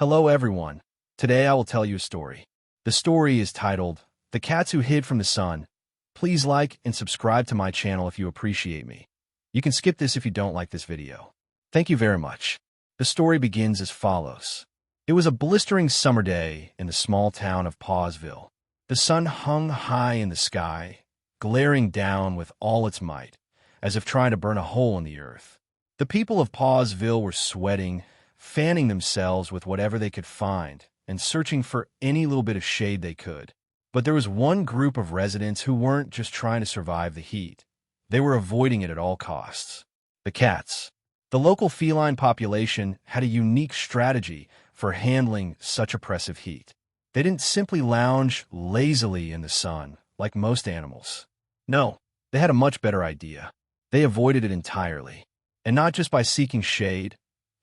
Hello everyone. Today I will tell you a story. The story is titled, The Cats Who Hid from the Sun. Please like and subscribe to my channel if you appreciate me. You can skip this if you don't like this video. Thank you very much. The story begins as follows. It was a blistering summer day in the small town of Pawsville. The sun hung high in the sky, glaring down with all its might, as if trying to burn a hole in the earth. The people of Pawsville were sweating, fanning themselves with whatever they could find, and searching for any little bit of shade they could. But there was one group of residents who weren't just trying to survive the heat. They were avoiding it at all costs. The cats. The local feline population had a unique strategy for handling such oppressive heat. They didn't simply lounge lazily in the sun like most animals. No, they had a much better idea. They avoided it entirely. And not just by seeking shade.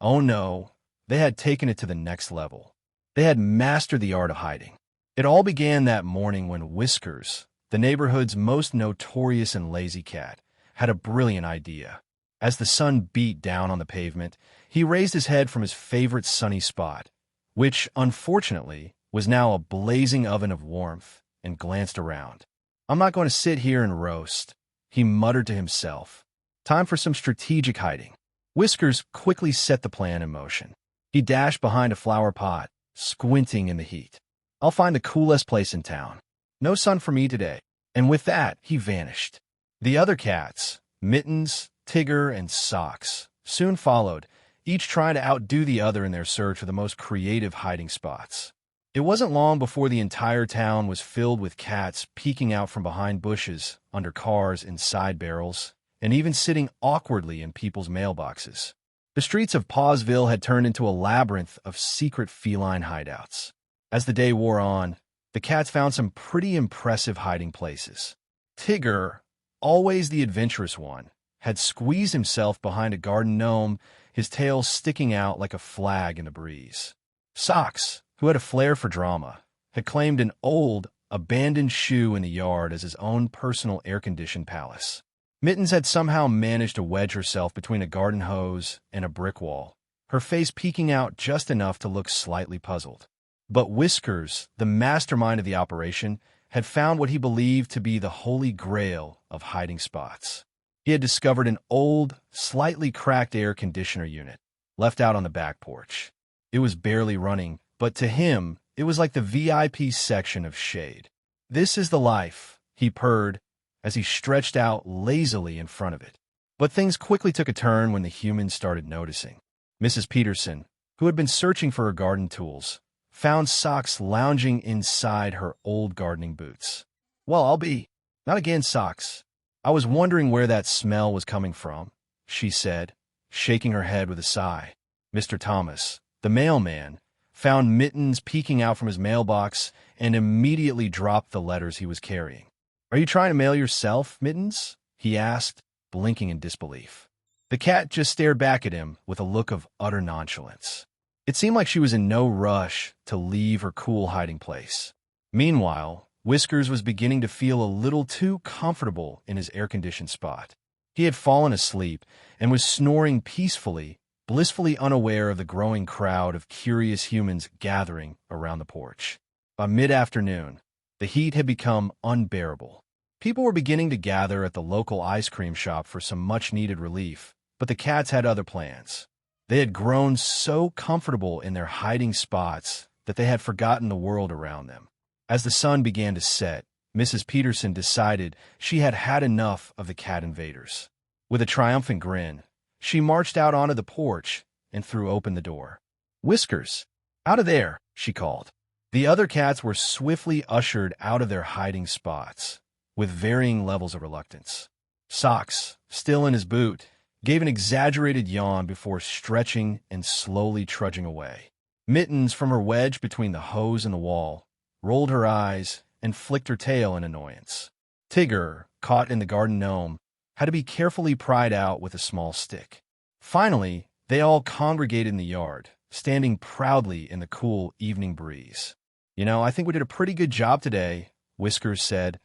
Oh no, they had taken it to the next level. They had mastered the art of hiding. It all began that morning when Whiskers, the neighborhood's most notorious and lazy cat, had a brilliant idea. As the sun beat down on the pavement, he raised his head from his favorite sunny spot, which, unfortunately, was now a blazing oven of warmth, and glanced around. "I'm not going to sit here and roast," he muttered to himself. "Time for some strategic hiding." Whiskers quickly set the plan in motion. He dashed behind a flower pot, squinting in the heat. "I'll find the coolest place in town. No sun for me today." And with that, he vanished. The other cats, Mittens, Tigger, and Socks, soon followed, each trying to outdo the other in their search for the most creative hiding spots. It wasn't long before the entire town was filled with cats peeking out from behind bushes, under cars, and side barrels, and even sitting awkwardly in people's mailboxes. The streets of Pawsville had turned into a labyrinth of secret feline hideouts. As the day wore on, the cats found some pretty impressive hiding places. Tigger, always the adventurous one, had squeezed himself behind a garden gnome, his tail sticking out like a flag in the breeze. Socks, who had a flair for drama, had claimed an old, abandoned shoe in the yard as his own personal air-conditioned palace. Mittens had somehow managed to wedge herself between a garden hose and a brick wall, her face peeking out just enough to look slightly puzzled. But Whiskers, the mastermind of the operation, had found what he believed to be the holy grail of hiding spots. He had discovered an old, slightly cracked air conditioner unit, left out on the back porch. It was barely running, but to him, it was like the VIP section of shade. "This is the life," he purred, as he stretched out lazily in front of it. But things quickly took a turn when the humans started noticing. Mrs. Peterson, who had been searching for her garden tools, found Socks lounging inside her old gardening boots. "Well, I'll be. Not again, Socks. I was wondering where that smell was coming from," she said, shaking her head with a sigh. Mr. Thomas, the mailman, found Mittens peeking out from his mailbox and immediately dropped the letters he was carrying. "Are you trying to mail yourself, Mittens?" he asked, blinking in disbelief. The cat just stared back at him with a look of utter nonchalance. It seemed like she was in no rush to leave her cool hiding place. Meanwhile, Whiskers was beginning to feel a little too comfortable in his air-conditioned spot. He had fallen asleep and was snoring peacefully, blissfully unaware of the growing crowd of curious humans gathering around the porch. By mid-afternoon, the heat had become unbearable. People were beginning to gather at the local ice cream shop for some much-needed relief, but the cats had other plans. They had grown so comfortable in their hiding spots that they had forgotten the world around them. As the sun began to set, Mrs. Peterson decided she had had enough of the cat invaders. With a triumphant grin, she marched out onto the porch and threw open the door. "Whiskers, out of there," she called. The other cats were swiftly ushered out of their hiding spots, with varying levels of reluctance. Socks, still in his boot, gave an exaggerated yawn before stretching and slowly trudging away. Mittens, from her wedge between the hose and the wall, rolled her eyes and flicked her tail in annoyance. Tigger, caught in the garden gnome, had to be carefully pried out with a small stick. Finally, they all congregated in the yard, standing proudly in the cool evening breeze. I think we did a pretty good job today," Whiskers said,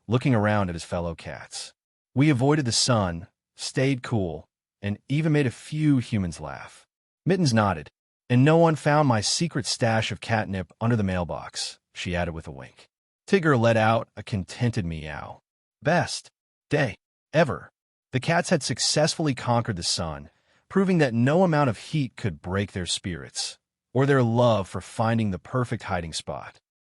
looking around at his fellow cats. "We avoided the sun, stayed cool, and even made a few humans laugh." Mittens nodded. And no one found my secret stash of catnip under the mailbox, she added with a wink. Tigger let out a contented meow. Best day ever. The cats had successfully conquered the sun, proving that no amount of heat could break their spirits, or their love for finding the perfect hiding spot.